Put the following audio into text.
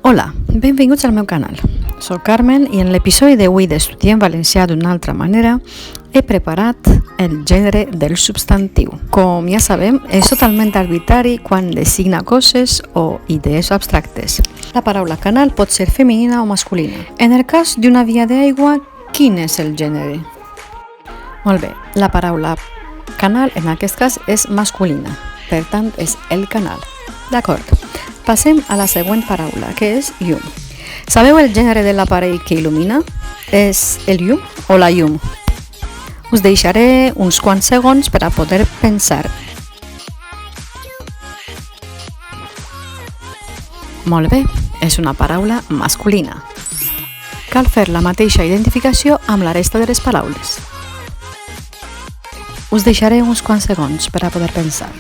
Hola, benvinguts al meu canal. Soc Carmen i en l'episodi d'avui d'Estudiem Valencià d'una altra manera he preparat el gènere del substantiu. Com ja sabem, és totalment arbitrari quan designa coses o idees abstractes. La paraula canal pot ser femenina o masculina. En el cas d'una via d'aigua, quin és el gènere? Molt bé, la paraula canal en aquest cas és masculina, per tant és el canal. D'acord, passem a la següent paraula, que és llum. Sabeu el gènere de l'aparell que il·lumina? És el llum o la llum? Us deixaré uns quants segons per a poder pensar. Molt bé, és una paraula masculina. Cal fer la mateixa identificació amb la resta de les paraules. Us deixaré uns quants segons per a poder pensar.